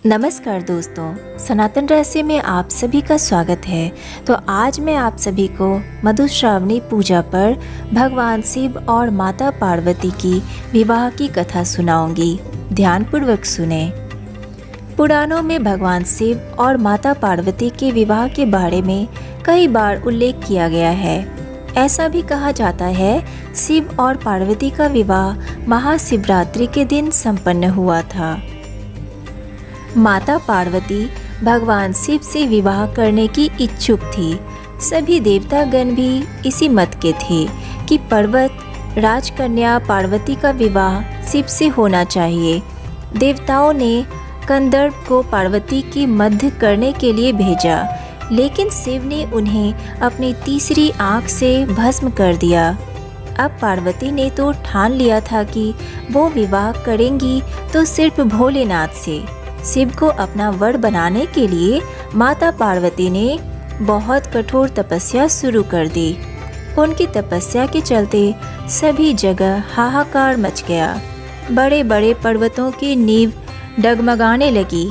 नमस्कार दोस्तों, सनातन रहस्य में आप सभी का स्वागत है। तो आज मैं आप सभी को मधुश्रावणी पूजा पर भगवान शिव और माता पार्वती की विवाह की कथा सुनाऊंगी। ध्यानपूर्वक सुने। पुराणों में भगवान शिव और माता पार्वती के विवाह के बारे में कई बार उल्लेख किया गया है। ऐसा भी कहा जाता है शिव और पार्वती का विवाह महाशिवरात्रि के दिन संपन्न हुआ था। माता पार्वती भगवान शिव से विवाह करने की इच्छुक थी। सभी देवतागण भी इसी मत के थे कि पर्वत राजकन्या पार्वती का विवाह शिव से होना चाहिए। देवताओं ने कंदर्प को पार्वती की मध्य करने के लिए भेजा, लेकिन शिव ने उन्हें अपनी तीसरी आंख से भस्म कर दिया। अब पार्वती ने तो ठान लिया था कि वो विवाह करेंगी तो सिर्फ भोलेनाथ से। शिव को अपना वर बनाने के लिए माता पार्वती ने बहुत कठोर तपस्या शुरू कर दी। उनकी तपस्या के चलते सभी जगह हाहाकार मच गया। बड़े बड़े पर्वतों की नींव डगमगाने लगी।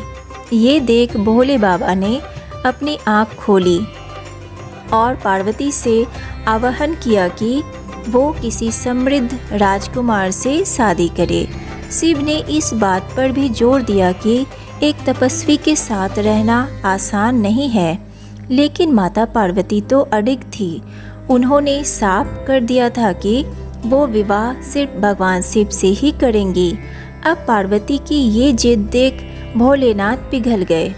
ये देख भोले बाबा ने अपनी आँख खोली और पार्वती से आवाहन किया कि वो किसी समृद्ध राजकुमार से शादी करे। शिव ने इस बात पर भी जोर दिया कि एक तपस्वी के साथ रहना आसान नहीं है, लेकिन माता पार्वती तो अडिग थी। उन्होंने साफ कर दिया था कि वो विवाह सिर्फ भगवान शिव से ही करेंगी। अब पार्वती की ये जिद देख भोलेनाथ पिघल गए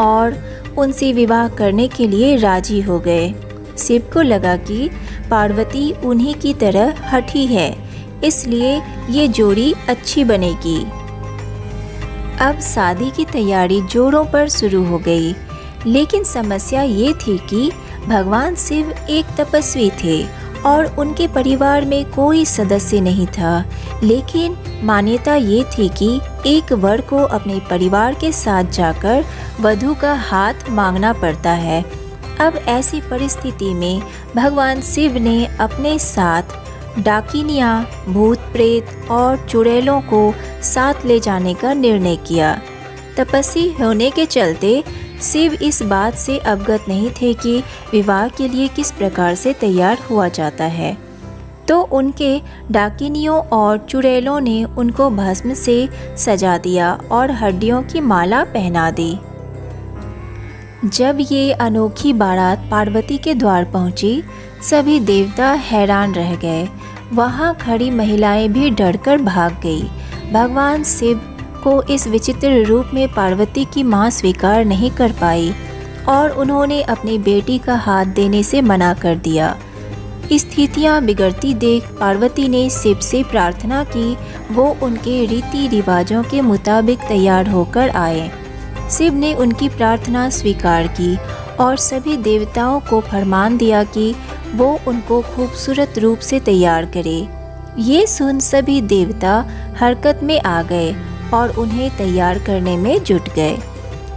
और उनसे विवाह करने के लिए राजी हो गए। शिव को लगा कि पार्वती उन्हीं की तरह हठी है, इसलिए ये जोड़ी अच्छी बनेगी। अब शादी की तैयारी जोरों पर शुरू हो गई, लेकिन समस्या ये थी कि भगवान शिव एक तपस्वी थे और उनके परिवार में कोई सदस्य नहीं था। लेकिन मान्यता ये थी कि एक वर को अपने परिवार के साथ जाकर वधू का हाथ मांगना पड़ता है। अब ऐसी परिस्थिति में भगवान शिव ने अपने साथ डाकिनियाँ, भूत प्रेत और चुड़ैलों को साथ ले जाने का निर्णय किया। तपस्वी होने के चलते शिव इस बात से अवगत नहीं थे कि विवाह के लिए किस प्रकार से तैयार हुआ जाता है। तो उनके डाकिनियों और चुड़ैलों ने उनको भस्म से सजा दिया और हड्डियों की माला पहना दी। जब ये अनोखी बारात पार्वती के द्वार पहुंची, सभी देवता हैरान रह गए। वहां खड़ी महिलाएं भी डरकर भाग गई। भगवान शिव को इस विचित्र रूप में पार्वती की मां स्वीकार नहीं कर पाई और उन्होंने अपनी बेटी का हाथ देने से मना कर दिया। स्थितियां बिगड़ती देख पार्वती ने शिव से प्रार्थना की वो उनके रीति रिवाजों के मुताबिक तैयार होकर आए। शिव ने उनकी प्रार्थना स्वीकार की और सभी देवताओं को फरमान दिया कि वो उनको खूबसूरत रूप से तैयार करे। ये सुन सभी देवता हरकत में आ गए और उन्हें तैयार करने में जुट गए।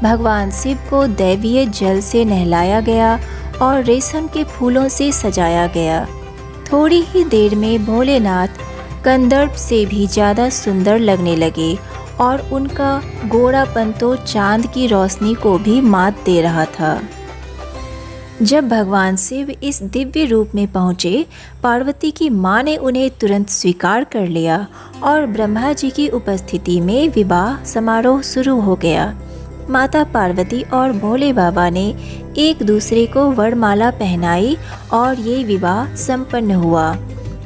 भगवान शिव को दैवीय जल से नहलाया गया और रेशम के फूलों से सजाया गया। थोड़ी ही देर में भोलेनाथ कंदर्प से भी ज़्यादा सुंदर लगने लगे और उनका गोरापन तो चांद की रोशनी को भी मात दे रहा था। जब भगवान शिव इस दिव्य रूप में पहुँचे, पार्वती की मां ने उन्हें तुरंत स्वीकार कर लिया और ब्रह्मा जी की उपस्थिति में विवाह समारोह शुरू हो गया। माता पार्वती और भोले बाबा ने एक दूसरे को वरमाला पहनाई और ये विवाह संपन्न हुआ।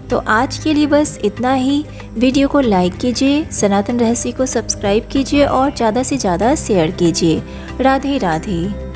तो आज के लिए बस इतना ही। वीडियो को लाइक कीजिए, सनातन रहस्य को सब्सक्राइब कीजिए और ज़्यादा से ज़्यादा शेयर कीजिए। राधे राधे।